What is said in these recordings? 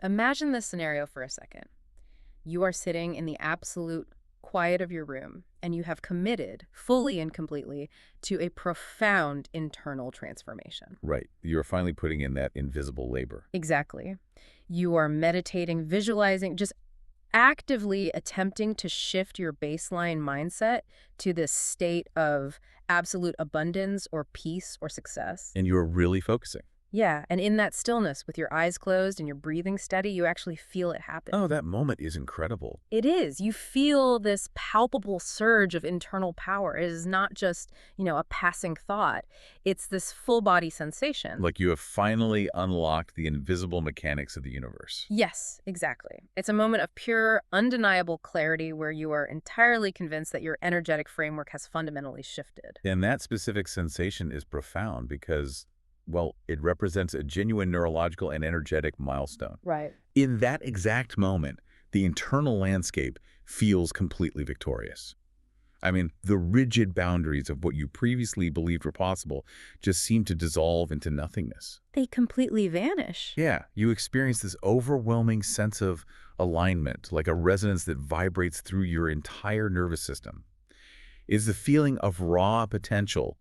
Imagine this scenario for a second. You are sitting in the absolute quiet of your room, and you have committed fully and completely to a profound internal transformation. Right. You're finally putting in that invisible labor. Exactly. You are meditating, visualizing, just actively attempting to shift your baseline mindset to this state of absolute abundance or peace or success. And you're really focusing. Yeah, and in that stillness, with your eyes closed and your breathing steady, you actually feel it happen. Oh, that moment is incredible. It is. You feel this palpable surge of internal power. It is not just, a passing thought. It's this full body sensation. Like you have finally unlocked the invisible mechanics of the universe. Yes, exactly. It's a moment of pure, undeniable clarity where you are entirely convinced that your energetic framework has fundamentally shifted. And that specific sensation is profound because, well, it represents a genuine neurological and energetic milestone. Right. In that exact moment, the internal landscape feels completely victorious. I mean, the rigid boundaries of what you previously believed were possible just seem to dissolve into nothingness. They completely vanish. Yeah, you experience this overwhelming sense of alignment, like a resonance that vibrates through your entire nervous system. It's the feeling of raw potential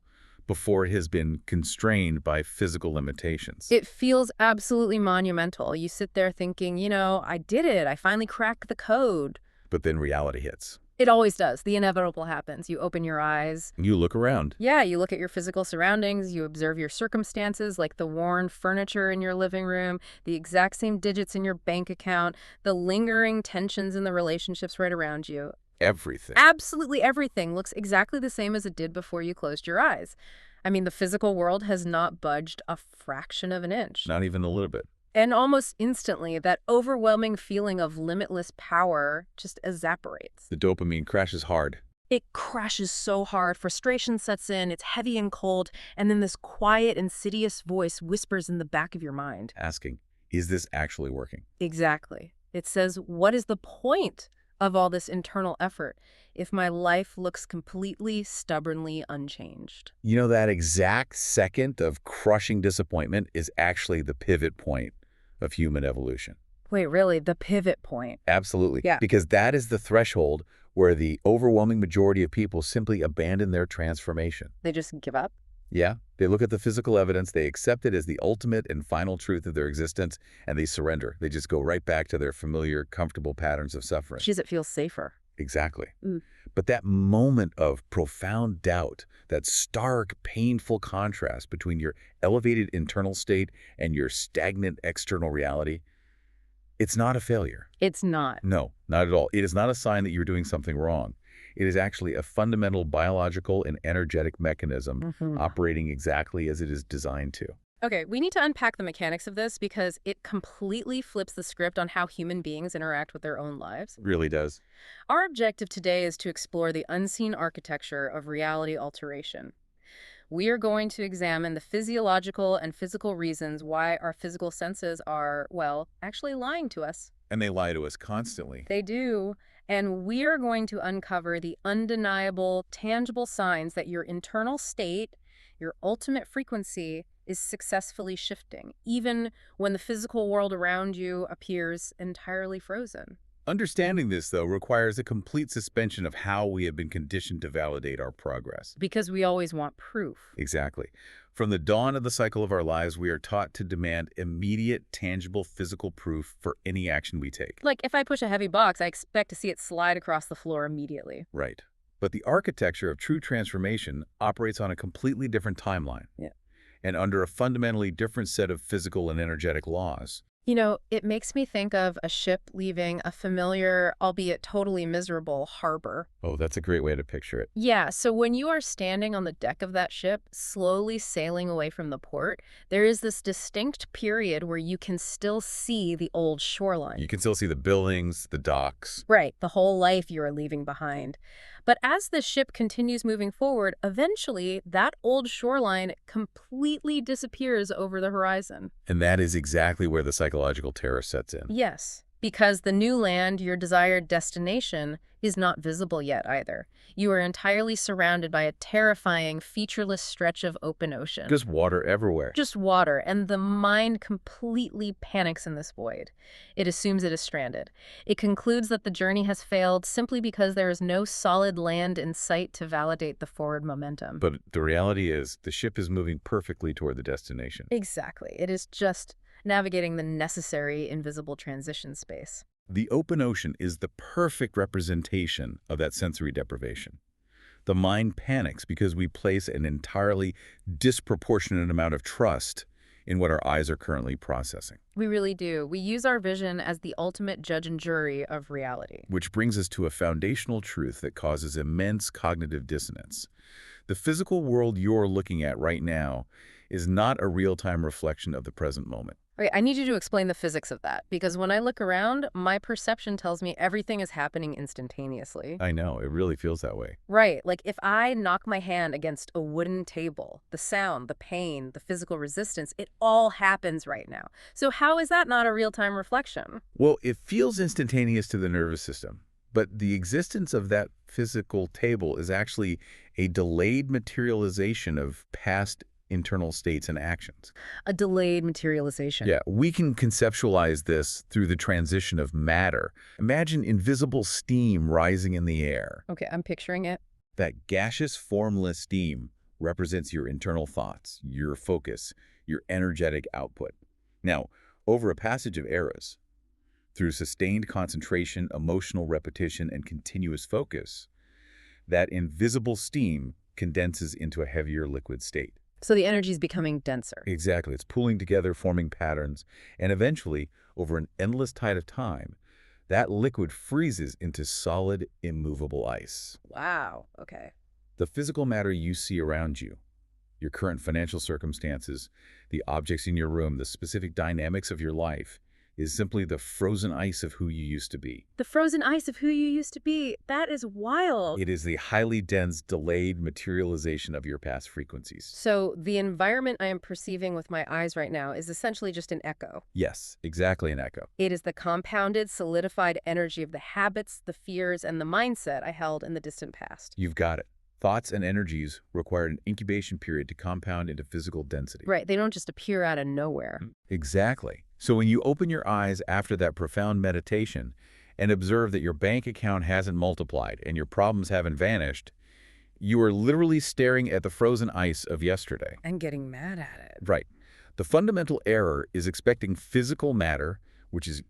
before it has been constrained by physical limitations. It feels absolutely monumental. You sit there thinking, I did it. I finally cracked the code. But then reality hits. It always does. The inevitable happens. You open your eyes. You look around. Yeah, you look at your physical surroundings. You observe your circumstances, like the worn furniture in your living room, the exact same digits in your bank account, the lingering tensions in the relationships right around you. Everything. Absolutely everything looks exactly the same as it did before you closed your eyes. I mean, the physical world has not budged a fraction of an inch. Not even a little bit. And almost instantly, that overwhelming feeling of limitless power just evaporates. The dopamine crashes hard. It crashes so hard, frustration sets in, it's heavy and cold, and then this quiet, insidious voice whispers in the back of your mind. Asking, is this actually working? Exactly. It says, what is the point of all this internal effort if my life looks completely, stubbornly unchanged? You know, that exact second of crushing disappointment is actually the pivot point of human evolution. Wait, really? The pivot point? Absolutely. Yeah. Because that is the threshold where the overwhelming majority of people simply abandon their transformation. They just give up? Yeah, they look at the physical evidence, they accept it as the ultimate and final truth of their existence, and they surrender. They just go right back to their familiar, comfortable patterns of suffering. Because it feels safer. Exactly. Mm. But that moment of profound doubt, that stark, painful contrast between your elevated internal state and your stagnant external reality, it's not a failure. It's not. No, not at all. It is not a sign that you're doing something wrong. It is actually a fundamental biological and energetic mechanism operating exactly as it is designed to. Okay, we need to unpack the mechanics of this because it completely flips the script on how human beings interact with their own lives. It really does. Our objective today is to explore the unseen architecture of reality alteration. We are going to examine the physiological and physical reasons why our physical senses are, well, actually lying to us. And they lie to us constantly. They do. And we are going to uncover the undeniable, tangible signs that your internal state, your ultimate frequency, is successfully shifting, even when the physical world around you appears entirely frozen. Understanding this, though, requires a complete suspension of how we have been conditioned to validate our progress. Because we always want proof. Exactly. From the dawn of the cycle of our lives, we are taught to demand immediate, tangible physical proof for any action we take. Like, if I push a heavy box, I expect to see it slide across the floor immediately. Right. But the architecture of true transformation operates on a completely different timeline. Yeah. And under a fundamentally different set of physical and energetic laws. It makes me think of a ship leaving a familiar, albeit totally miserable, harbor. Oh, that's a great way to picture it. Yeah, so when you are standing on the deck of that ship, slowly sailing away from the port, there is this distinct period where you can still see the old shoreline. You can still see the buildings, the docks. Right, the whole life you are leaving behind. But as the ship continues moving forward, eventually that old shoreline completely disappears over the horizon. And that is exactly where the psychological terror sets in. Yes. Because the new land, your desired destination, is not visible yet either. You are entirely surrounded by a terrifying, featureless stretch of open ocean. Just water everywhere. Just water, and the mind completely panics in this void. It assumes it is stranded. It concludes that the journey has failed simply because there is no solid land in sight to validate the forward momentum. But the reality is, the ship is moving perfectly toward the destination. Exactly. It is just navigating the necessary invisible transition space. The open ocean is the perfect representation of that sensory deprivation. The mind panics because we place an entirely disproportionate amount of trust in what our eyes are currently processing. We really do. We use our vision as the ultimate judge and jury of reality. Which brings us to a foundational truth that causes immense cognitive dissonance. The physical world you're looking at right now is not a real-time reflection of the present moment. Okay, I need you to explain the physics of that, because when I look around, my perception tells me everything is happening instantaneously. I know, it really feels that way. Right, like if I knock my hand against a wooden table, the sound, the pain, the physical resistance, it all happens right now. So how is that not a real-time reflection? Well, it feels instantaneous to the nervous system, but the existence of that physical table is actually a delayed materialization of past internal states and actions. A delayed materialization. Yeah, we can conceptualize this through the transition of matter. Imagine invisible steam rising in the air. Okay, I'm picturing it. That gaseous, formless steam represents your internal thoughts, your focus, your energetic output. Now, over a passage of eras, through sustained concentration, emotional repetition, and continuous focus, that invisible steam condenses into a heavier liquid state. So the energy is becoming denser. Exactly. It's pooling together, forming patterns, and eventually, over an endless tide of time, that liquid freezes into solid, immovable ice. Wow, okay. The physical matter you see around you, your current financial circumstances, the objects in your room, the specific dynamics of your life, is simply the frozen ice of who you used to be. The frozen ice of who you used to be. That is wild. It is the highly dense, delayed materialization of your past frequencies. So the environment I am perceiving with my eyes right now is essentially just an echo. Yes, exactly an echo. It is the compounded, solidified energy of the habits, the fears, and the mindset I held in the distant past. You've got it. Thoughts and energies require an incubation period to compound into physical density. Right, they don't just appear out of nowhere. Exactly. So when you open your eyes after that profound meditation and observe that your bank account hasn't multiplied and your problems haven't vanished, you are literally staring at the frozen ice of yesterday. And getting mad at it. Right. The fundamental error is expecting physical matter, which is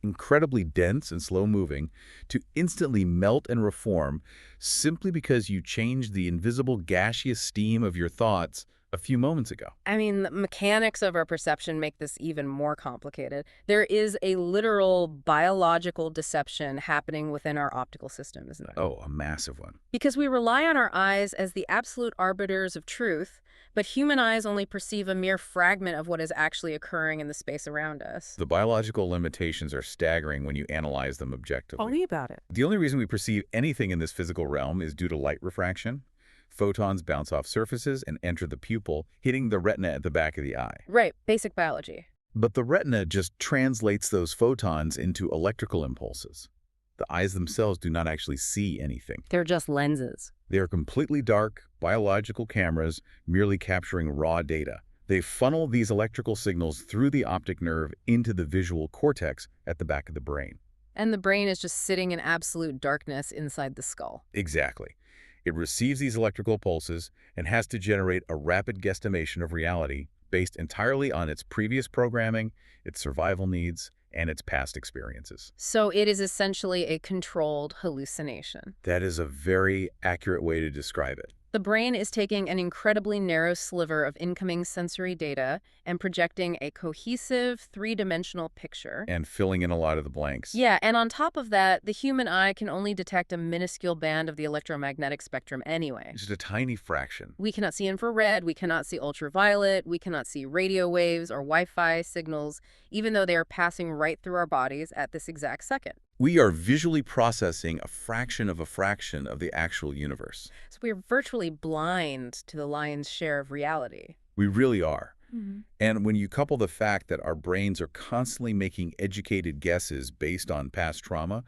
incredibly dense and slow-moving, to instantly melt and reform simply because you changed the invisible gaseous steam of your thoughts a few moments ago. I mean, the mechanics of our perception make this even more complicated. There is a literal biological deception happening within our optical system, isn't there? Oh, a massive one. Because we rely on our eyes as the absolute arbiters of truth, but human eyes only perceive a mere fragment of what is actually occurring in the space around us. The biological limitations are staggering when you analyze them objectively. Tell me about it. The only reason we perceive anything in this physical realm is due to light refraction. Photons bounce off surfaces and enter the pupil, hitting the retina at the back of the eye. Right, basic biology. But the retina just translates those photons into electrical impulses. The eyes themselves do not actually see anything. They're just lenses. They are completely dark, biological cameras merely capturing raw data. They funnel these electrical signals through the optic nerve into the visual cortex at the back of the brain. And the brain is just sitting in absolute darkness inside the skull. Exactly. It receives these electrical pulses and has to generate a rapid guesstimation of reality based entirely on its previous programming, its survival needs, and its past experiences. So it is essentially a controlled hallucination. That is a very accurate way to describe it. The brain is taking an incredibly narrow sliver of incoming sensory data and projecting a cohesive, three-dimensional picture. And filling in a lot of the blanks. Yeah, and on top of that, the human eye can only detect a minuscule band of the electromagnetic spectrum anyway. Just a tiny fraction. We cannot see infrared, we cannot see ultraviolet, we cannot see radio waves or Wi-Fi signals, even though they are passing right through our bodies at this exact second. We are visually processing a fraction of the actual universe. So we are virtually blind to the lion's share of reality. We really are. Mhm. And when you couple the fact that our brains are constantly making educated guesses based on past trauma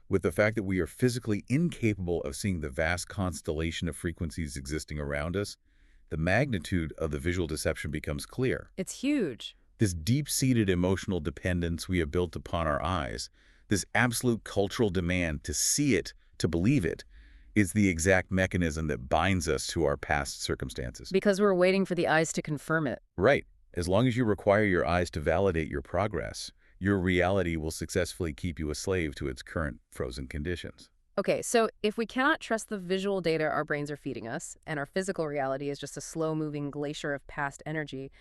with the fact that we are physically incapable of seeing the vast constellation of frequencies existing around us, the magnitude of the visual deception becomes clear. It's huge. This deep-seated emotional dependence we have built upon our eyes, this absolute cultural demand to see it, to believe it, is the exact mechanism that binds us to our past circumstances. Because we're waiting for the eyes to confirm it. Right. As long as you require your eyes to validate your progress, your reality will successfully keep you a slave to its current frozen conditions. Okay, so if we cannot trust the visual data our brains are feeding us, and our physical reality is just a slow-moving glacier of past energy,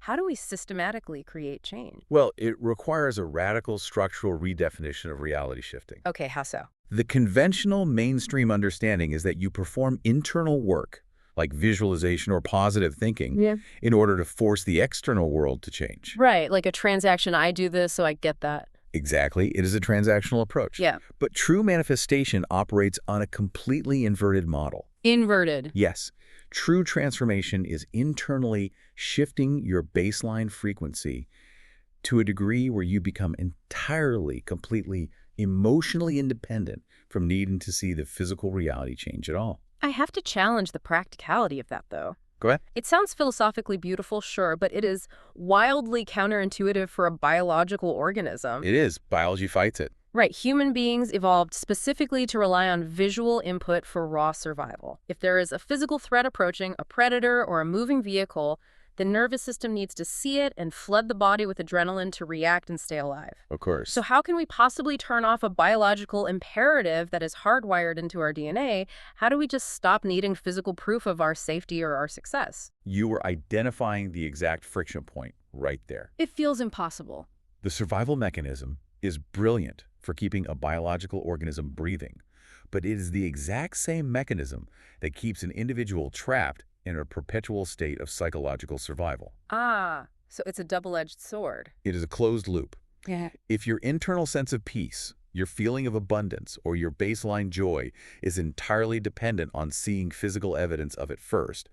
how do we systematically create change? Well, it requires a radical structural redefinition of reality shifting. Okay, how so? The conventional mainstream understanding is that you perform internal work, like visualization or positive thinking, Yeah. in order to force the external world to change. Right, like a transaction, I do this, so I get that. Exactly. It is a transactional approach. Yeah. But true manifestation operates on a completely inverted model. Inverted. Yes, true transformation is internally shifting your baseline frequency to a degree where you become entirely, completely, emotionally independent from needing to see the physical reality change at all. I have to challenge the practicality of that, though. Go ahead. It sounds philosophically beautiful, sure, but it is wildly counterintuitive for a biological organism. It is. Biology fights it. Right, human beings evolved specifically to rely on visual input for raw survival. If there is a physical threat approaching, a predator or a moving vehicle, the nervous system needs to see it and flood the body with adrenaline to react and stay alive. Of course. So how can we possibly turn off a biological imperative that is hardwired into our DNA? How do we just stop needing physical proof of our safety or our success? You are identifying the exact friction point right there. It feels impossible. The survival mechanism is brilliant for keeping a biological organism breathing, but it is the exact same mechanism that keeps an individual trapped in a perpetual state of psychological survival. Ah, so it's a double-edged sword. It is a closed loop. Yeah. If your internal sense of peace, your feeling of abundance, or your baseline joy is entirely dependent on seeing physical evidence of it first,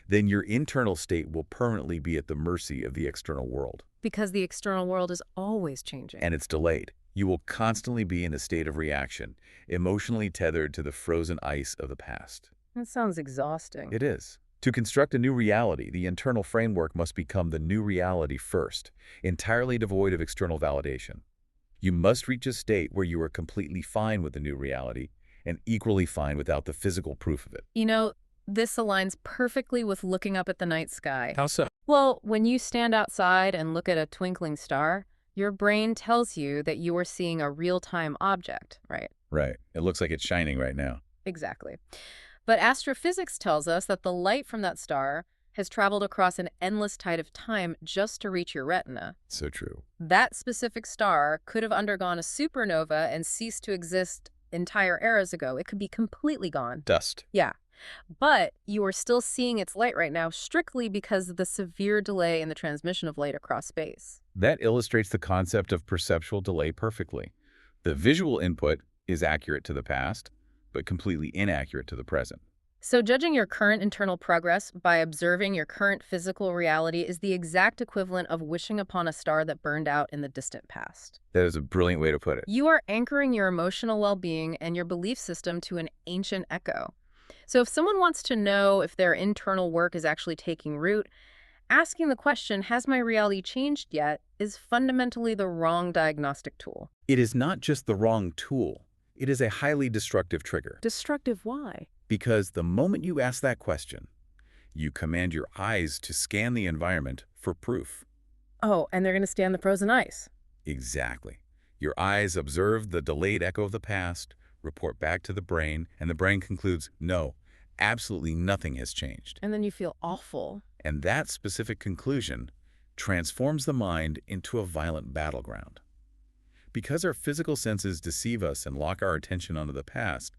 then your internal state will permanently be at the mercy of the external world. Because the external world is always changing. And it's delayed. You will constantly be in a state of reaction, emotionally tethered to the frozen ice of the past. That sounds exhausting. It is. To construct a new reality, the internal framework must become the new reality first, entirely devoid of external validation. You must reach a state where you are completely fine with the new reality and equally fine without the physical proof of it. You know, this aligns perfectly with looking up at the night sky. How so? Well, when you stand outside and look at a twinkling star, your brain tells you that you are seeing a real-time object, right? Right. It looks like it's shining right now. Exactly. But astrophysics tells us that the light from that star has traveled across an endless tide of time just to reach your retina. So true. That specific star could have undergone a supernova and ceased to exist entire eras ago. It could be completely gone. Dust. Yeah. But you are still seeing its light right now strictly because of the severe delay in the transmission of light across space. That illustrates the concept of perceptual delay perfectly. The visual input is accurate to the past, but completely inaccurate to the present. So judging your current internal progress by observing your current physical reality is the exact equivalent of wishing upon a star that burned out in the distant past. That is a brilliant way to put it. You are anchoring your emotional well-being and your belief system to an ancient echo. So if someone wants to know if their internal work is actually taking root, asking the question, has my reality changed yet, is fundamentally the wrong diagnostic tool. It is not just the wrong tool. It is a highly destructive trigger. Destructive why? Because the moment you ask that question, you command your eyes to scan the environment for proof. Oh, and they're going to stay on the frozen ice. Exactly. Your eyes observe the delayed echo of the past, report back to the brain, and the brain concludes, no, absolutely nothing has changed. And then you feel awful. And that specific conclusion transforms the mind into a violent battleground. Because our physical senses deceive us and lock our attention onto the past,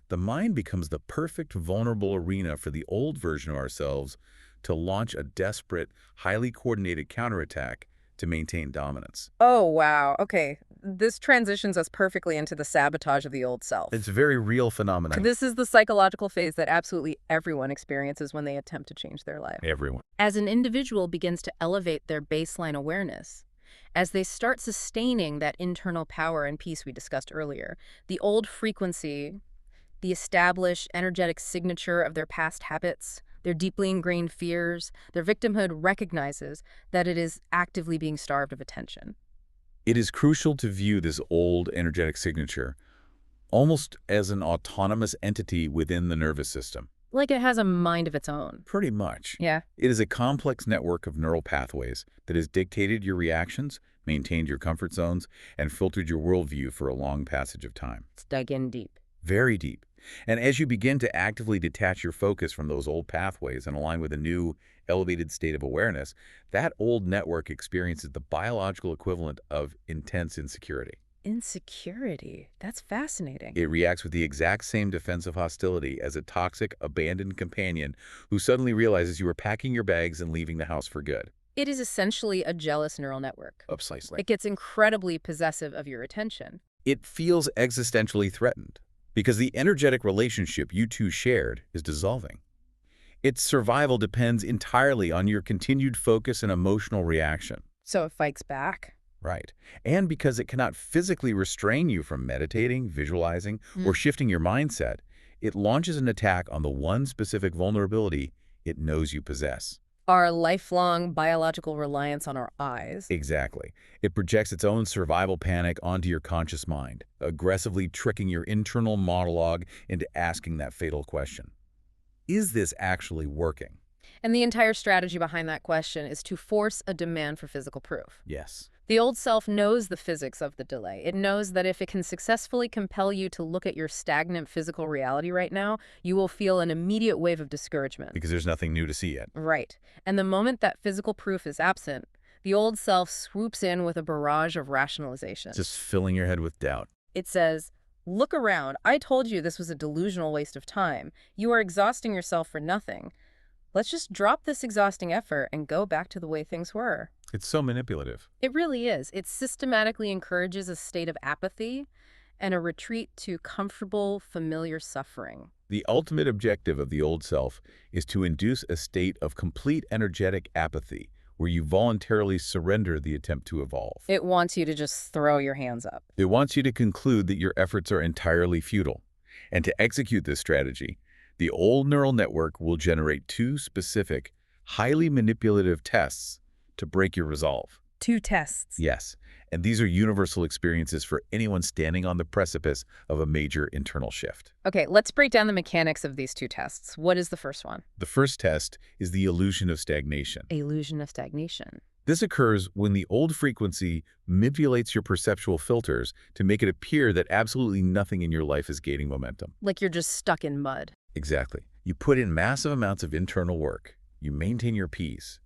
the mind becomes the perfect vulnerable arena for the old version of ourselves to launch a desperate, highly coordinated counterattack to maintain dominance. Oh, wow. Okay. This transitions us perfectly into the sabotage of the old self. It's a very real phenomenon. This is the psychological phase that absolutely everyone experiences when they attempt to change their life. Everyone. As an individual begins to elevate their baseline awareness, as they start sustaining that internal power and peace we discussed earlier, the old frequency, the established energetic signature of their past habits, their deeply ingrained fears, their victimhood recognizes that it is actively being starved of attention. It is crucial to view this old energetic signature almost as an autonomous entity within the nervous system. Like it has a mind of its own. Pretty much. Yeah. It is a complex network of neural pathways that has dictated your reactions, maintained your comfort zones, and filtered your worldview for a long passage of time. It's dug in deep. Very deep. And as you begin to actively detach your focus from those old pathways and align with a new, elevated state of awareness, that old network experiences the biological equivalent of intense insecurity. Insecurity. That's fascinating. It reacts with the exact same defensive hostility as a toxic, abandoned companion who suddenly realizes you are packing your bags and leaving the house for good. It is essentially a jealous neural network. Precisely. It gets incredibly possessive of your attention. It feels existentially threatened because the energetic relationship you two shared is dissolving. Its survival depends entirely on your continued focus and emotional reaction. So it fights back. Right. And because it cannot physically restrain you from meditating, visualizing, or shifting your mindset, it launches an attack on the one specific vulnerability it knows you possess. Our lifelong biological reliance on our eyes. Exactly. It projects its own survival panic onto your conscious mind, aggressively tricking your internal monologue into asking that fatal question. Is this actually working? And the entire strategy behind that question is to force a demand for physical proof. Yes. The old self knows the physics of the delay. It knows that if it can successfully compel you to look at your stagnant physical reality right now, you will feel an immediate wave of discouragement. Because there's nothing new to see yet. Right. And the moment that physical proof is absent, the old self swoops in with a barrage of rationalization. Just filling your head with doubt. It says, look around. I told you this was a delusional waste of time. You are exhausting yourself for nothing. Let's just drop this exhausting effort and go back to the way things were. It's so manipulative. It really is. It systematically encourages a state of apathy and a retreat to comfortable, familiar suffering. The ultimate objective of the old self is to induce a state of complete energetic apathy where you voluntarily surrender the attempt to evolve. It wants you to just throw your hands up. It wants you to conclude that your efforts are entirely futile. And to execute this strategy, the old neural network will generate two specific, highly manipulative tests to break your resolve. 2 tests. Yes, and these are universal experiences for anyone standing on the precipice of a major internal shift. Okay, let's break down the mechanics of these 2 tests. What is the first one? The first test is the illusion of stagnation. Illusion of stagnation. This occurs when the old frequency manipulates your perceptual filters to make it appear that absolutely nothing in your life is gaining momentum. Like you're just stuck in mud. Exactly. You put in massive amounts of internal work. You maintain your peace.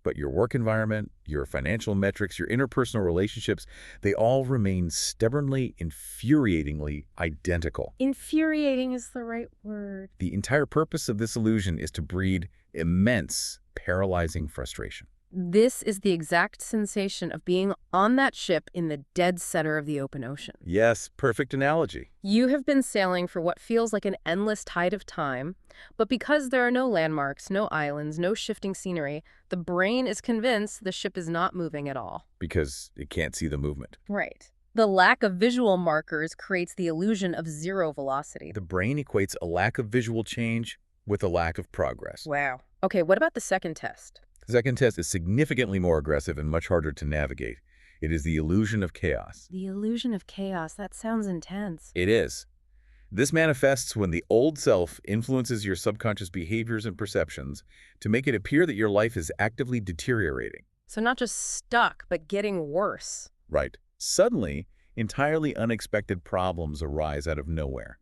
But your work environment, your financial metrics, your interpersonal relationships, they all remain stubbornly, infuriatingly identical. Infuriating is the right word. The entire purpose of this illusion is to breed immense, paralyzing frustration. This is the exact sensation of being on that ship in the dead center of the open ocean. Yes, perfect analogy. You have been sailing for what feels like an endless tide of time, but because there are no landmarks, no islands, no shifting scenery, the brain is convinced the ship is not moving at all. Because it can't see the movement. Right. The lack of visual markers creates the illusion of zero velocity. The brain equates a lack of visual change with a lack of progress. Wow. Okay, what about the second test? The second test is significantly more aggressive and much harder to navigate. It is the illusion of chaos. The illusion of chaos. That sounds intense. It is. This manifests when the old self influences your subconscious behaviors and perceptions to make it appear that your life is actively deteriorating. So not just stuck, but getting worse. Right. Suddenly, entirely unexpected problems arise out of nowhere.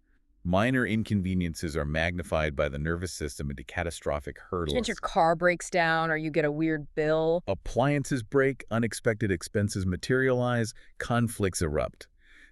Minor inconveniences are magnified by the nervous system into catastrophic hurdles. Since your car breaks down or you get a weird bill. Appliances break, unexpected expenses materialize, conflicts erupt.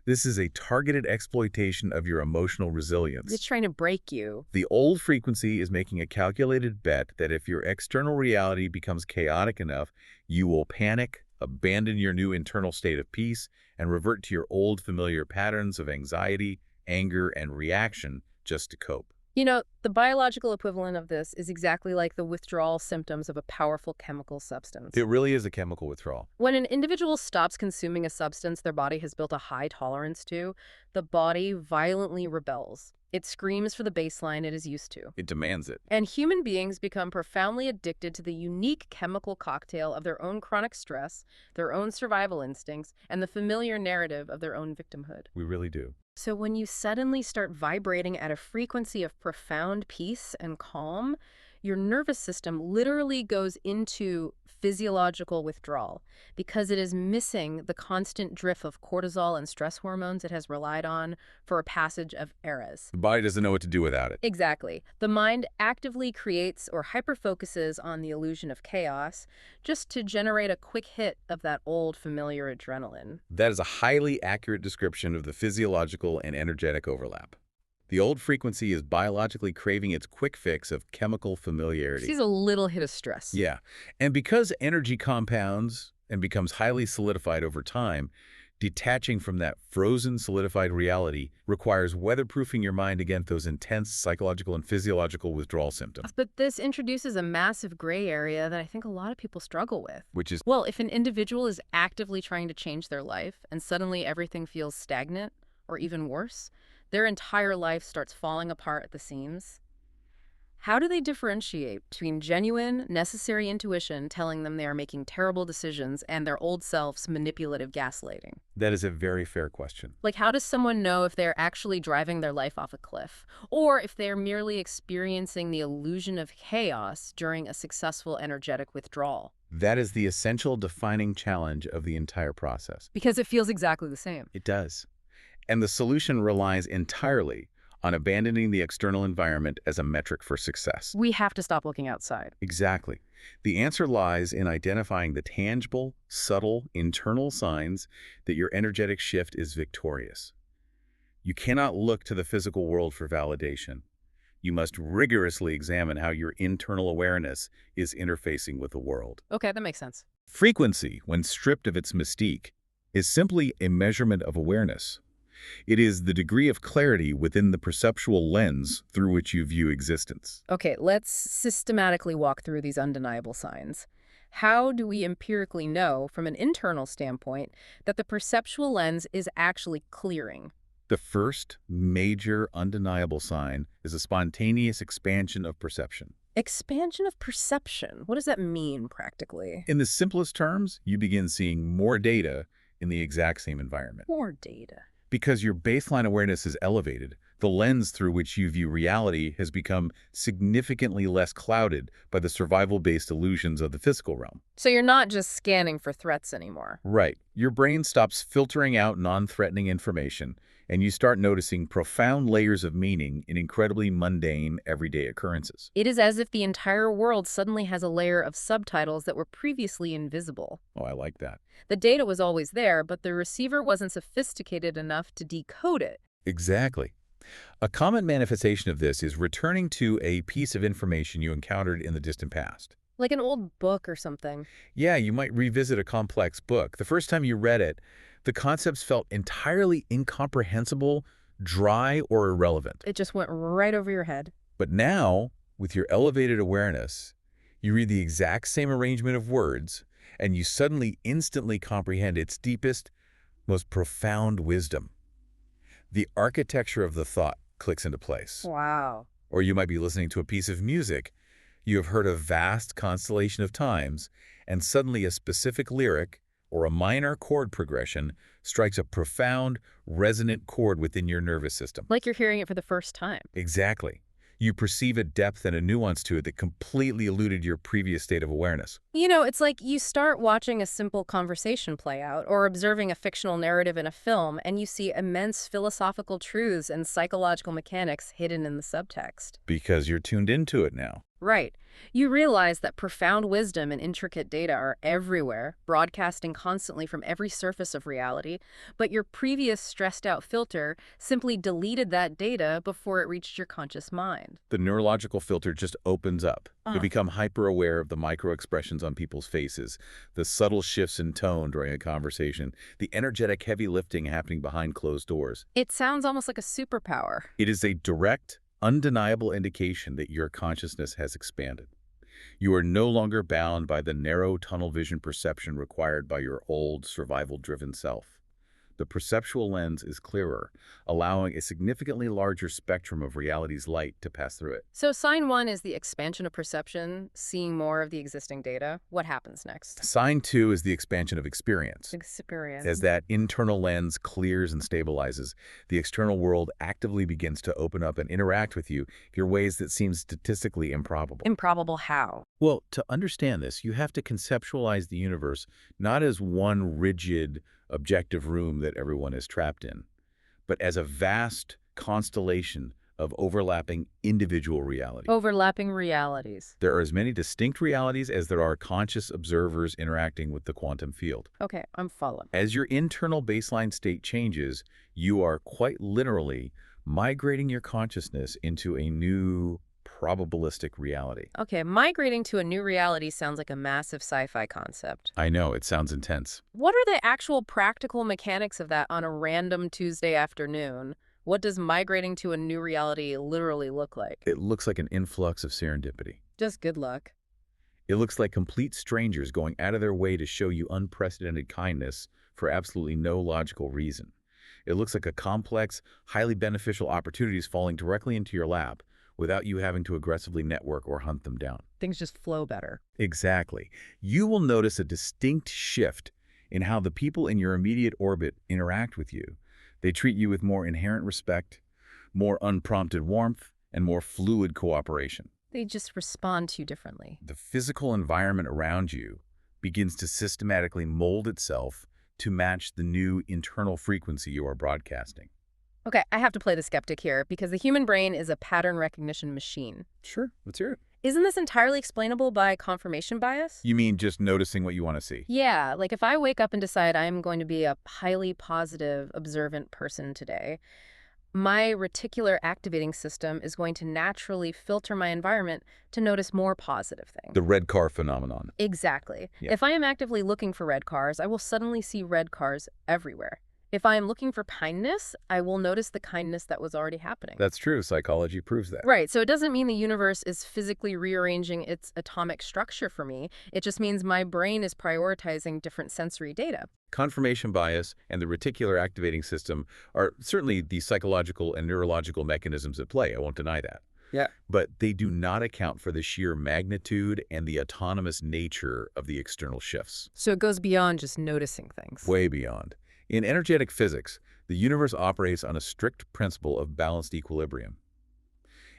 This is a targeted exploitation of your emotional resilience. It's trying to break you. The old frequency is making a calculated bet that if your external reality becomes chaotic enough, you will panic, Abandon your new internal state of peace and revert to your old familiar patterns of anxiety, anger, and reaction just to cope. You know, the biological equivalent of this is exactly like the withdrawal symptoms of a powerful chemical substance. It really is a chemical withdrawal. When an individual stops consuming a substance their body has built a high tolerance to, the body violently rebels. It screams for the baseline it is used to. It demands it. And human beings become profoundly addicted to the unique chemical cocktail of their own chronic stress, their own survival instincts, and the familiar narrative of their own victimhood. We really do. So when you suddenly start vibrating at a frequency of profound peace and calm, your nervous system literally goes into physiological withdrawal because it is missing the constant drift of cortisol and stress hormones it has relied on for a passage of eras. The body doesn't know what to do without it. Exactly. The mind actively creates or hyperfocuses on the illusion of chaos just to generate a quick hit of that old familiar adrenaline. That is a highly accurate description of the physiological and energetic overlap. The old frequency is biologically craving its quick fix of chemical familiarity. Sees a little hit of stress. Yeah, and because energy compounds and becomes highly solidified over time, detaching from that frozen, solidified reality requires weatherproofing your mind against those intense psychological and physiological withdrawal symptoms. But this introduces a massive gray area that I think a lot of people struggle with. Which is, Well, if an individual is actively trying to change their life and suddenly everything feels stagnant, or even worse, their entire life starts falling apart at the seams, how do they differentiate between genuine, necessary intuition telling them they are making terrible decisions and their old self's manipulative gaslighting? that is a very fair question. Like, how does someone know if they're actually driving their life off a cliff, or if they're merely experiencing the illusion of chaos during a successful energetic withdrawal? That is the essential defining challenge of the entire process. Because it feels exactly the same. It does. And the solution relies entirely on abandoning the external environment as a metric for success. We have to stop looking outside. Exactly. The answer lies in identifying the tangible, subtle, internal signs that your energetic shift is victorious. You cannot look to the physical world for validation. You must rigorously examine how your internal awareness is interfacing with the world. Okay, that makes sense. Frequency, when stripped of its mystique, is simply a measurement of awareness. It is the degree of clarity within the perceptual lens through which you view existence. Okay, let's systematically walk through these undeniable signs. How do we empirically know, from an internal standpoint, that the perceptual lens is actually clearing? The first major undeniable sign is a spontaneous expansion of perception. Expansion of perception. What does that mean, practically? In the simplest terms, you begin seeing more data in the exact same environment. More data. Because your baseline awareness is elevated, the lens through which you view reality has become significantly less clouded by the survival-based illusions of the physical realm. So you're not just scanning for threats anymore. Right. Your brain stops filtering out non-threatening information, and you start noticing profound layers of meaning in incredibly mundane, everyday occurrences. It is as if the entire world suddenly has a layer of subtitles that were previously invisible. Oh, I like that. The data was always there, but the receiver wasn't sophisticated enough to decode it. Exactly. A common manifestation of this is returning to a piece of information you encountered in the distant past. Like an old book or something. Yeah, you might revisit a complex book. The first time you read it, the concepts felt entirely incomprehensible, dry, or irrelevant. It just went right over your head. But now, with your elevated awareness, you read the exact same arrangement of words, and you suddenly instantly comprehend its deepest, most profound wisdom. The architecture of the thought clicks into place. Wow. Or you might be listening to a piece of music you have heard a vast constellation of times, and suddenly a specific lyric or a minor chord progression strikes a profound, resonant chord within your nervous system. Like you're hearing it for the first time. Exactly. You perceive a depth and a nuance to it that completely eluded your previous state of awareness. You know, it's like you start watching a simple conversation play out or observing a fictional narrative in a film, and you see immense philosophical truths and psychological mechanics hidden in the subtext. Because you're tuned into it now. Right. You realize that profound wisdom and intricate data are everywhere, broadcasting constantly from every surface of reality, but your previous stressed out filter simply deleted that data before it reached your conscious mind. The neurological filter just opens up. You Uh, become hyper-aware of the micro-expressions on people's faces, the subtle shifts in tone during a conversation, the energetic heavy lifting happening behind closed doors. it sounds almost like a superpower. It is a direct, undeniable indication that your consciousness has expanded. You are no longer bound by the narrow tunnel vision perception required by your old survival-driven self. The perceptual lens is clearer, allowing a significantly larger spectrum of reality's light to pass through it. So sign one is the expansion of perception, seeing more of the existing data. What happens next? Sign 2 is the expansion of experience. As Experience. that internal lens clears and stabilizes, the external world actively begins to open up and interact with you in ways that seem statistically improbable. Improbable how? Well, to understand this, you have to conceptualize the universe not as one rigid, objective room that everyone is trapped in, but as a vast constellation of overlapping individual reality. Overlapping realities. There are as many distinct realities as there are conscious observers interacting with the quantum field. Okay, I'm following. As your internal baseline state changes, you are quite literally migrating your consciousness into a new probabilistic reality. Okay, migrating to a new reality sounds like a massive sci-fi concept. I know, it sounds intense. What are the actual practical mechanics of that on a random Tuesday afternoon? What does migrating to a new reality literally look like? It looks like an influx of serendipity. Just good luck. It looks like complete strangers going out of their way to show you unprecedented kindness for absolutely no logical reason. It looks like a complex, highly beneficial opportunities falling directly into your lap without you having to aggressively network or hunt them down. Things just flow better. Exactly. You will notice a distinct shift in how the people in your immediate orbit interact with you. They treat you with more inherent respect, more unprompted warmth, and more fluid cooperation. They just respond to you differently. The physical environment around you begins to systematically mold itself to match the new internal frequency you are broadcasting. Okay, I have to play the skeptic here because the human brain is a pattern recognition machine. Sure, let's hear it. Isn't this entirely explainable by confirmation bias? You mean just noticing what you want to see? Yeah, like if I wake up and decide I'm going to be a highly positive, observant person today, my reticular activating system is going to naturally filter my environment to notice more positive things. The red car phenomenon. Exactly. Yeah. If I am actively looking for red cars, I will suddenly see red cars everywhere. If I am looking for kindness, I will notice the kindness that was already happening. That's true. Psychology proves that. Right, so it doesn't mean the universe is physically rearranging its atomic structure for me. It just means my brain is prioritizing different sensory data. Confirmation bias and the reticular activating system are certainly the psychological and neurological mechanisms at play. I won't deny that. Yeah. But they do not account for the sheer magnitude and the autonomous nature of the external shifts. So it goes beyond just noticing things. Way beyond. In energetic physics, the universe operates on a strict principle of balanced equilibrium.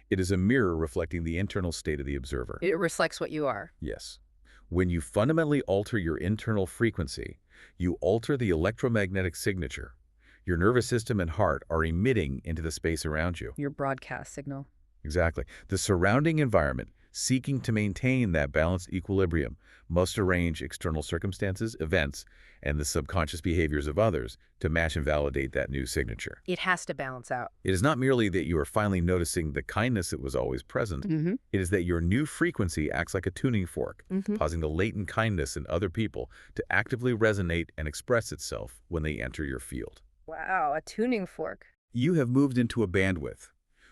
It is a mirror reflecting the internal state of the observer. It reflects what you are. Yes. When you fundamentally alter your internal frequency, you alter the electromagnetic signature. Your nervous system and heart are emitting into the space around you. Your broadcast signal. Exactly. The surrounding environment, seeking to maintain that balanced equilibrium, must arrange external circumstances, events, and the subconscious behaviors of others to match and validate that new signature. It has to balance out. It is not merely that you are finally noticing the kindness that was always present. Mm-hmm. It is that your new frequency acts like a tuning fork, Mm-hmm. causing the latent kindness in other people to actively resonate and express itself when they enter your field. Wow, a tuning fork. You have moved into a bandwidth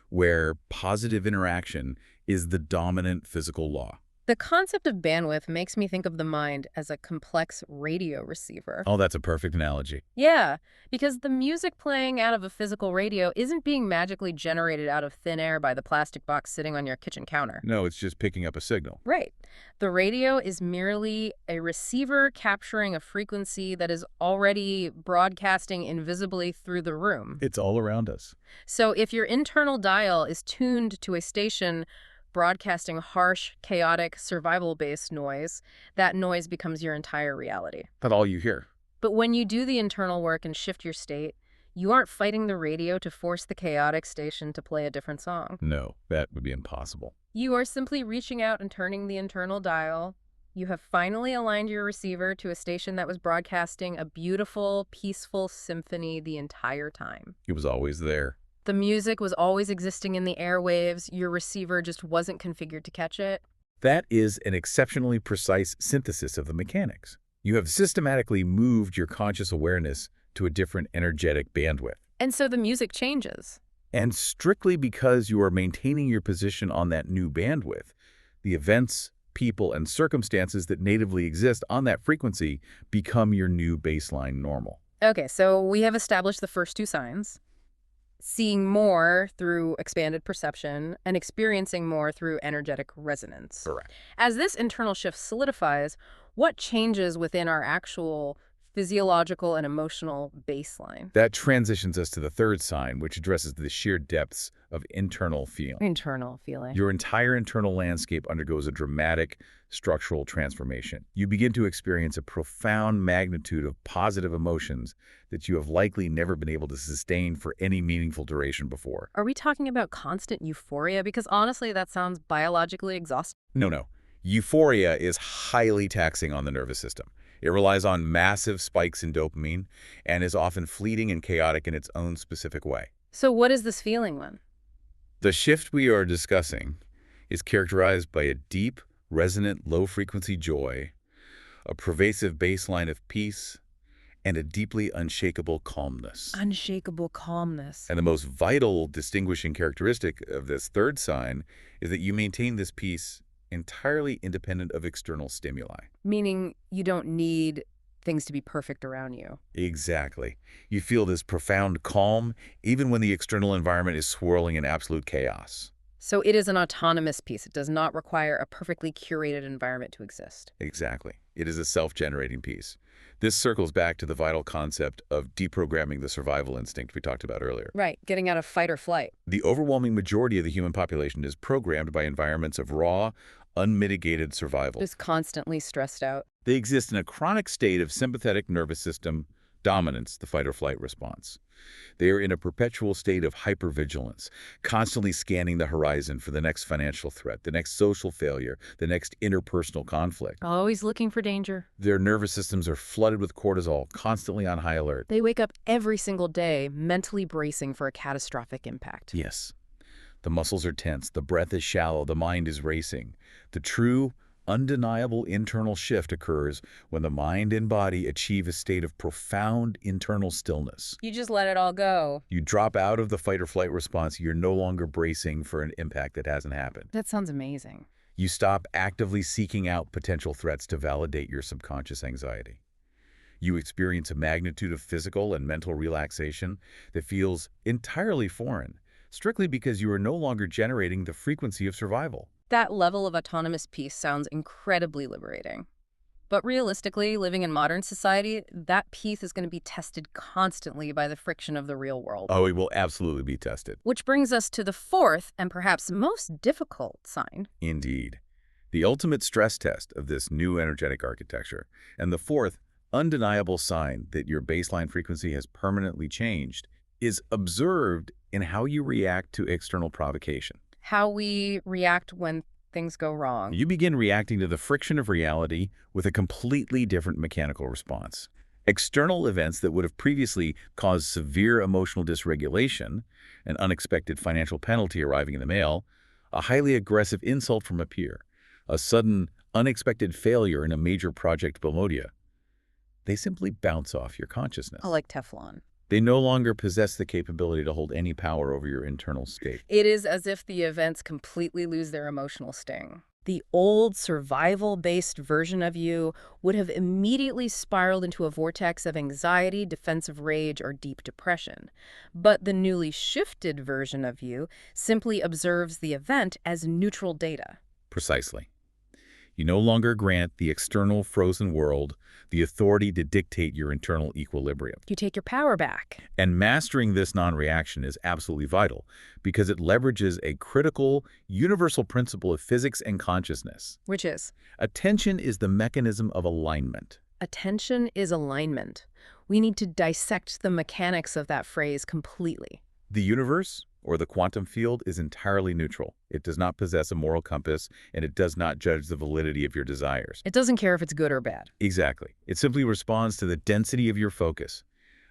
where positive interaction is the dominant physical law. The concept of bandwidth makes me think of the mind as a complex radio receiver. Oh, that's a perfect analogy. Yeah, because the music playing out of a physical radio isn't being magically generated out of thin air by the plastic box sitting on your kitchen counter. No, it's just picking up a signal. Right. The radio is merely a receiver capturing a frequency that is already broadcasting invisibly through the room. It's all around us. So if your internal dial is tuned to a station broadcasting harsh, chaotic, survival-based noise, that noise becomes your entire reality. That's all you hear. But when you do the internal work and shift your state, You aren't fighting the radio to force the chaotic station to play a different song. No, that would be impossible. You are simply reaching out and turning the internal dial. You have finally aligned your receiver to a station that was broadcasting a beautiful, peaceful symphony the entire time. It was always there. The music was always existing in the airwaves. Your receiver just wasn't configured to catch it. That is an exceptionally precise synthesis of the mechanics. You have systematically moved your conscious awareness to a different energetic bandwidth. And so the music changes. And strictly because you are maintaining your position on that new bandwidth, the events, people, and circumstances that natively exist on that frequency become your new baseline normal. Okay, so we have established the first two signs. Seeing more through expanded perception and experiencing more through energetic resonance. Correct. As this internal shift solidifies, what changes within our actual physiological and emotional baseline? That transitions us to the third sign, which addresses the sheer depths of internal feeling. Internal feeling. Your entire internal landscape undergoes a dramatic structural transformation. You begin to experience a profound magnitude of positive emotions that you have likely never been able to sustain for any meaningful duration before. Are we talking about constant euphoria? Because honestly, that sounds biologically exhausting. No. Euphoria is highly taxing on the nervous system. It relies on massive spikes in dopamine and is often fleeting and chaotic in its own specific way. So what is this feeling then? The shift we are discussing is characterized by a deep, resonant, low-frequency joy, a pervasive baseline of peace, and a deeply unshakable calmness. Unshakable calmness. And the most vital distinguishing characteristic of this third sign is that you maintain this peace entirely independent of external stimuli. Meaning you don't need things to be perfect around you. Exactly. You feel this profound calm even when the external environment is swirling in absolute chaos. So it is an autonomous piece. It does not require a perfectly curated environment to exist. Exactly. It is a self-generating piece. This circles back to the vital concept of deprogramming the survival instinct we talked about earlier. Right, getting out of fight or flight. The overwhelming majority of the human population is programmed by environments of raw, unmitigated survival. Just constantly stressed out. They exist in a chronic state of sympathetic nervous system dominance, the fight or flight response. They are in a perpetual state of hypervigilance, constantly scanning the horizon for the next financial threat, the next social failure, the next interpersonal conflict. Always looking for danger. Their nervous systems are flooded with cortisol, constantly on high alert. They wake up every single day mentally bracing for a catastrophic impact. Yes. The muscles are tense, the breath is shallow, the mind is racing. The true, undeniable internal shift occurs when the mind and body achieve a state of profound internal stillness. You just let it all go. You drop out of the fight or flight response. You're no longer bracing for an impact that hasn't happened. That sounds amazing. You stop actively seeking out potential threats to validate your subconscious anxiety. You experience a magnitude of physical and mental relaxation that feels entirely foreign, strictly because you are no longer generating the frequency of survival. That level of autonomous peace sounds incredibly liberating. But realistically, living in modern society, that peace is going to be tested constantly by the friction of the real world. Oh, it will absolutely be tested. Which brings us to the fourth and perhaps most difficult sign. Indeed. The ultimate stress test of this new energetic architecture, and the fourth undeniable sign that your baseline frequency has permanently changed, is observed in how you react to external provocation. How we react when things go wrong. You begin reacting to the friction of reality with a completely different mechanical response. External events that would have previously caused severe emotional dysregulation, an unexpected financial penalty arriving in the mail, a highly aggressive insult from a peer, a sudden, unexpected failure in a major project Belmodia, they simply bounce off your consciousness. Like Teflon. They no longer possess the capability to hold any power over your internal state. It is as if the events completely lose their emotional sting. The old survival-based version of you would have immediately spiraled into a vortex of anxiety, defensive rage, or deep depression. But the newly shifted version of you simply observes the event as neutral data. Precisely. You no longer grant the external frozen world the authority to dictate your internal equilibrium. You take your power back. And mastering this non-reaction is absolutely vital because it leverages a critical, universal principle of physics and consciousness. Which is? Attention is the mechanism of alignment. Attention is alignment. We need to dissect the mechanics of that phrase completely. The universe, or the quantum field, is entirely neutral. It does not possess a moral compass, and it does not judge the validity of your desires. It doesn't care if it's good or bad. Exactly. It simply responds to the density of your focus.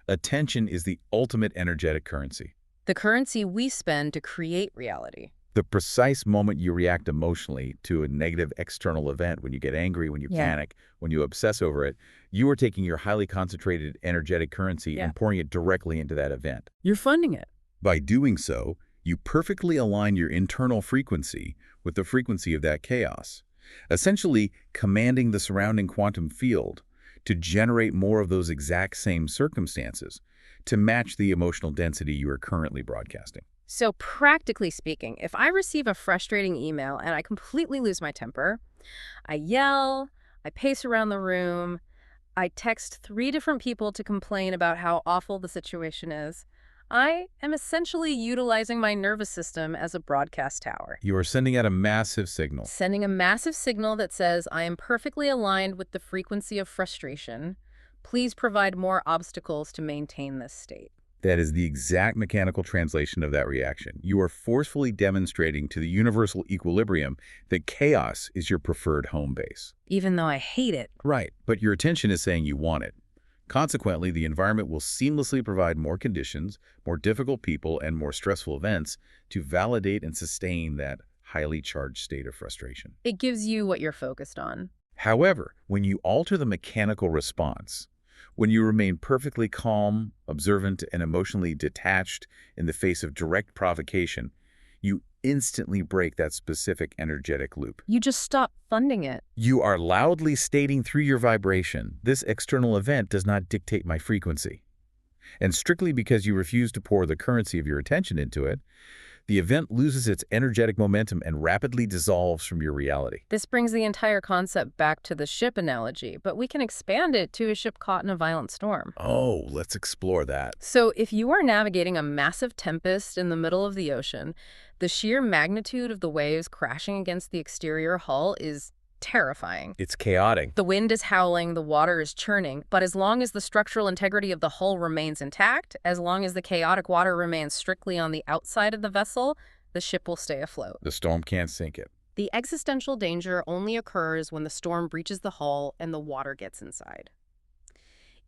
Attention is the ultimate energetic currency. The currency we spend to create reality. The precise moment you react emotionally to a negative external event, when you get angry, when you panic, when you obsess over it, you are taking your highly concentrated energetic currency and pouring it directly into that event. You're funding it. By doing so, you perfectly align your internal frequency with the frequency of that chaos, essentially commanding the surrounding quantum field to generate more of those exact same circumstances to match the emotional density you are currently broadcasting. So practically speaking, if I receive a frustrating email and I completely lose my temper, I yell, I pace around the room, I text 3 different people to complain about how awful the situation is, I am essentially utilizing my nervous system as a broadcast tower. You are sending out a massive signal. Sending a massive signal that says, I am perfectly aligned with the frequency of frustration. Please provide more obstacles to maintain this state. That is the exact mechanical translation of that reaction. You are forcefully demonstrating to the universal equilibrium that chaos is your preferred home base. Even though I hate it. Right, but your attention is saying you want it. Consequently, the environment will seamlessly provide more conditions, more difficult people, and more stressful events to validate and sustain that highly charged state of frustration. It gives you what you're focused on. However, when you alter the mechanical response, when you remain perfectly calm, observant, and emotionally detached in the face of direct provocation, you instantly break that specific energetic loop. You just stop funding it. You are loudly stating through your vibration, this external event does not dictate my frequency. And strictly because you refuse to pour the currency of your attention into it, the event loses its energetic momentum and rapidly dissolves from your reality. This brings the entire concept back to the ship analogy, but we can expand it to a ship caught in a violent storm. Oh, let's explore that. So if you are navigating a massive tempest in the middle of the ocean, the sheer magnitude of the waves crashing against the exterior hull is terrifying. It's chaotic. The wind is howling, the water is churning, but as long as the structural integrity of the hull remains intact, as long as the chaotic water remains strictly on the outside of the vessel, the ship will stay afloat. The storm can't sink it. The existential danger only occurs when the storm breaches the hull and the water gets inside.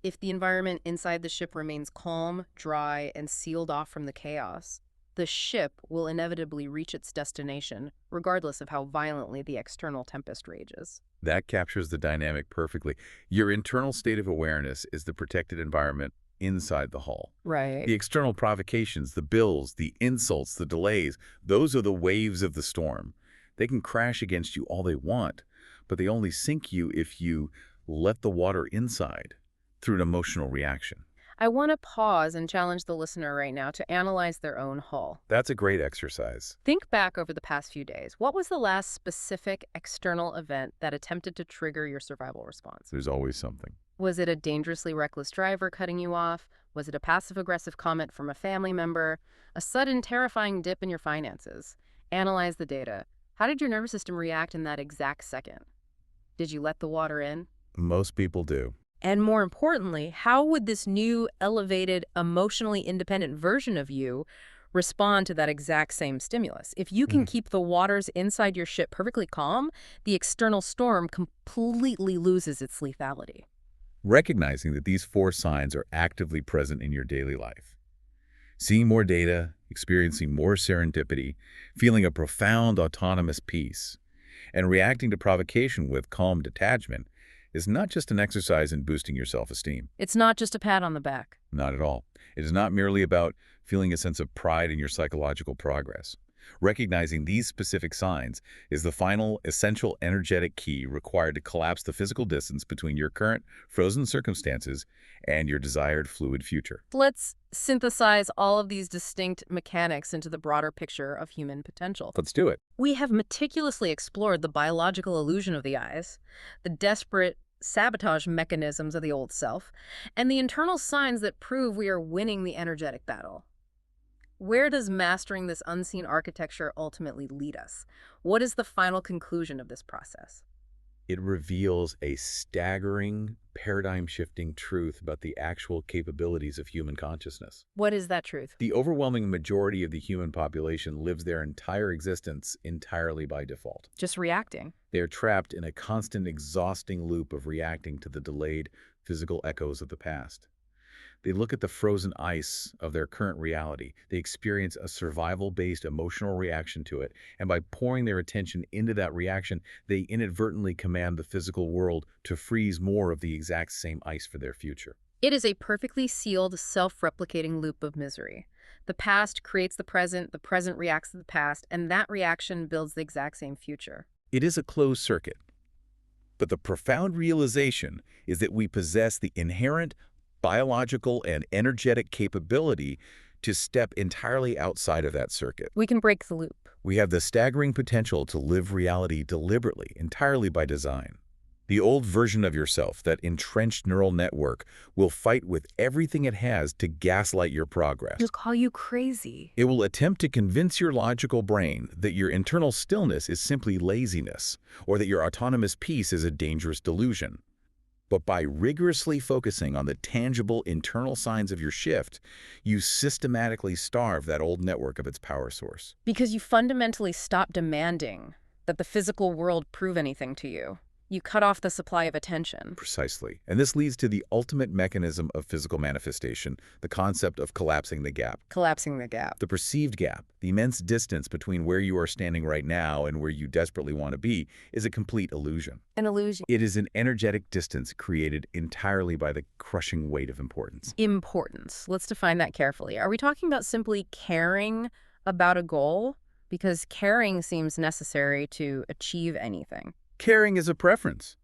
If the environment inside the ship remains calm, dry, and sealed off from the chaos, the ship will inevitably reach its destination, regardless of how violently the external tempest rages. That captures the dynamic perfectly. Your internal state of awareness is the protected environment inside the hull. Right. The external provocations, the bills, the insults, the delays, those are the waves of the storm. They can crash against you all they want, but they only sink you if you let the water inside through an emotional reaction. I want to pause and challenge the listener right now to analyze their own hull. That's a great exercise. Think back over the past few days. What was the last specific external event that attempted to trigger your survival response? There's always something. Was it a dangerously reckless driver cutting you off? Was it a passive-aggressive comment from a family member? A sudden, terrifying dip in your finances? Analyze the data. How did your nervous system react in that exact second? Did you let the water in? Most people do. And more importantly, how would this new, elevated, emotionally independent version of you respond to that exact same stimulus? If you can keep the waters inside your ship perfectly calm, the external storm completely loses its lethality. Recognizing that these 4 signs are actively present in your daily life. Seeing more data, experiencing more serendipity, feeling a profound autonomous peace, and reacting to provocation with calm detachment is not just an exercise in boosting your self-esteem. It's not just a pat on the back. Not at all. It is not merely about feeling a sense of pride in your psychological progress. Recognizing these specific signs is the final, essential energetic key required to collapse the physical distance between your current frozen circumstances and your desired fluid future. Let's synthesize all of these distinct mechanics into the broader picture of human potential. Let's do it. We have meticulously explored the biological illusion of the eyes, the desperate sabotage mechanisms of the old self, and the internal signs that prove we are winning the energetic battle. Where does mastering this unseen architecture ultimately lead us? What is the final conclusion of this process? It reveals a staggering, paradigm-shifting truth about the actual capabilities of human consciousness. What is that truth? The overwhelming majority of the human population lives their entire existence entirely by default. Just reacting. They are trapped in a constant, exhausting loop of reacting to the delayed physical echoes of the past. They look at the frozen ice of their current reality. They experience a survival-based emotional reaction to it, and by pouring their attention into that reaction, they inadvertently command the physical world to freeze more of the exact same ice for their future. It is a perfectly sealed, self-replicating loop of misery. The past creates the present reacts to the past, and that reaction builds the exact same future. It is a closed circuit. But the profound realization is that we possess the inherent biological and energetic capability to step entirely outside of that circuit. We can break the loop. We have the staggering potential to live reality deliberately, entirely by design. The old version of yourself, that entrenched neural network, will fight with everything it has to gaslight your progress. It'll call you crazy. It will attempt to convince your logical brain that your internal stillness is simply laziness, or that your autonomous peace is a dangerous delusion. But by rigorously focusing on the tangible internal signs of your shift, you systematically starve that old network of its power source. Because you fundamentally stop demanding that the physical world prove anything to you. You cut off the supply of attention. Precisely. And this leads to the ultimate mechanism of physical manifestation, the concept of collapsing the gap. Collapsing the gap. The perceived gap, the immense distance between where you are standing right now and where you desperately want to be, is a complete illusion. An illusion. It is an energetic distance created entirely by the crushing weight of importance. Importance. Let's define that carefully. Are we talking about simply caring about a goal? Because caring seems necessary to achieve anything. Caring is a preference.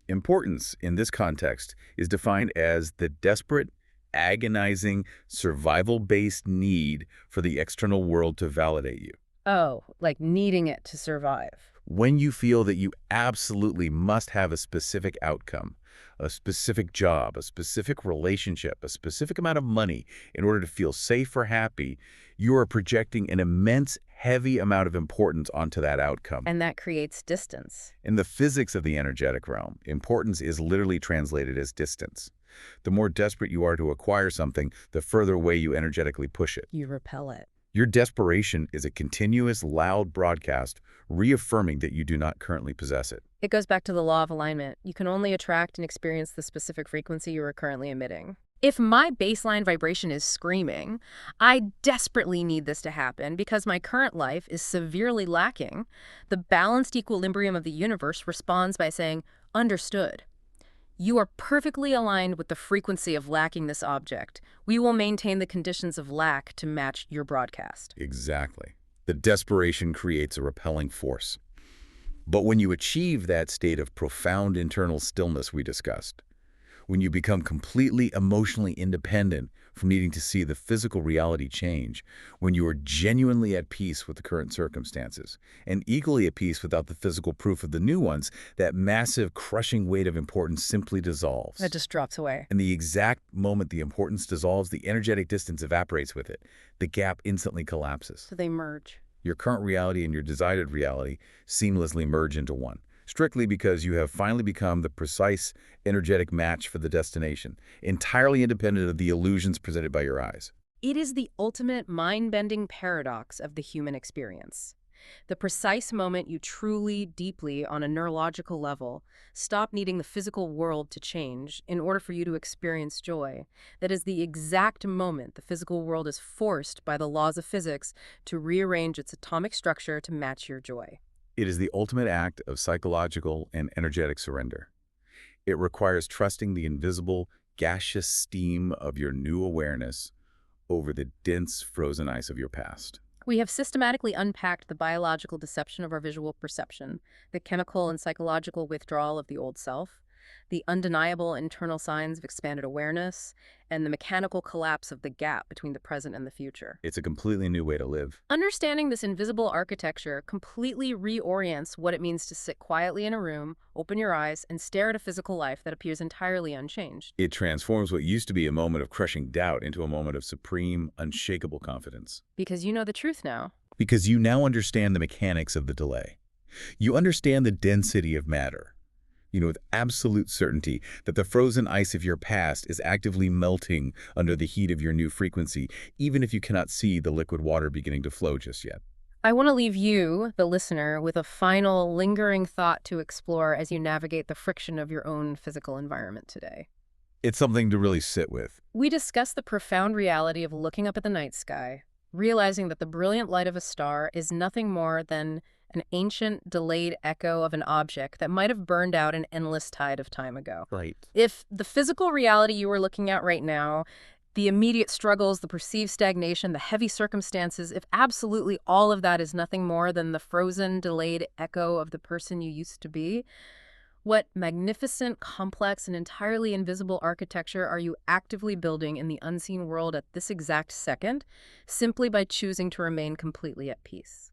Importance, in this context, is defined as the desperate, agonizing, survival-based need for the external world to validate you. Oh, like needing it to survive. When you feel that you absolutely must have a specific outcome, a specific job, a specific relationship, a specific amount of money in order to feel safe or happy, you are projecting an immense, heavy amount of importance onto that outcome. And that creates distance. In the physics of the energetic realm, importance is literally translated as distance. The more desperate you are to acquire something, the further away you energetically push it. You repel it. Your desperation is a continuous, loud broadcast reaffirming that you do not currently possess it. It goes back to the law of alignment. You can only attract and experience the specific frequency you are currently emitting. If my baseline vibration is screaming, I desperately need this to happen because my current life is severely lacking, the balanced equilibrium of the universe responds by saying, understood. You are perfectly aligned with the frequency of lacking this object. We will maintain the conditions of lack to match your broadcast. Exactly. The desperation creates a repelling force. But when you achieve that state of profound internal stillness we discussed, when you become completely emotionally independent from needing to see the physical reality change, when you are genuinely at peace with the current circumstances, and equally at peace without the physical proof of the new ones, that massive, crushing weight of importance simply dissolves. That just drops away. And the exact moment the importance dissolves, the energetic distance evaporates with it. The gap instantly collapses. So they merge. Your current reality and your desired reality seamlessly merge into one, strictly because you have finally become the precise energetic match for the destination, entirely independent of the illusions presented by your eyes. It is the ultimate mind-bending paradox of the human experience. The precise moment you truly, deeply, on a neurological level, stop needing the physical world to change in order for you to experience joy. That is the exact moment the physical world is forced by the laws of physics to rearrange its atomic structure to match your joy. It is the ultimate act of psychological and energetic surrender. It requires trusting the invisible, gaseous steam of your new awareness over the dense, frozen ice of your past. We have systematically unpacked the biological deception of our visual perception, the chemical and psychological withdrawal of the old self, the undeniable internal signs of expanded awareness, and the mechanical collapse of the gap between the present and the future. It's a completely new way to live. Understanding this invisible architecture completely reorients what it means to sit quietly in a room, open your eyes, and stare at a physical life that appears entirely unchanged. It transforms what used to be a moment of crushing doubt into a moment of supreme, unshakable confidence. Because you know the truth now. Because you now understand the mechanics of the delay. You understand the density of matter. with absolute certainty that the frozen ice of your past is actively melting under the heat of your new frequency, even if you cannot see the liquid water beginning to flow just yet. I want to leave you, the listener, with a final lingering thought to explore as you navigate the friction of your own physical environment today. It's something to really sit with. We discuss the profound reality of looking up at the night sky, realizing that the brilliant light of a star is nothing more than an ancient, delayed echo of an object that might have burned out an endless tide of time ago. Right. If the physical reality you are looking at right now, the immediate struggles, the perceived stagnation, the heavy circumstances, if absolutely all of that is nothing more than the frozen, delayed echo of the person you used to be, what magnificent, complex, and entirely invisible architecture are you actively building in the unseen world at this exact second, simply by choosing to remain completely at peace?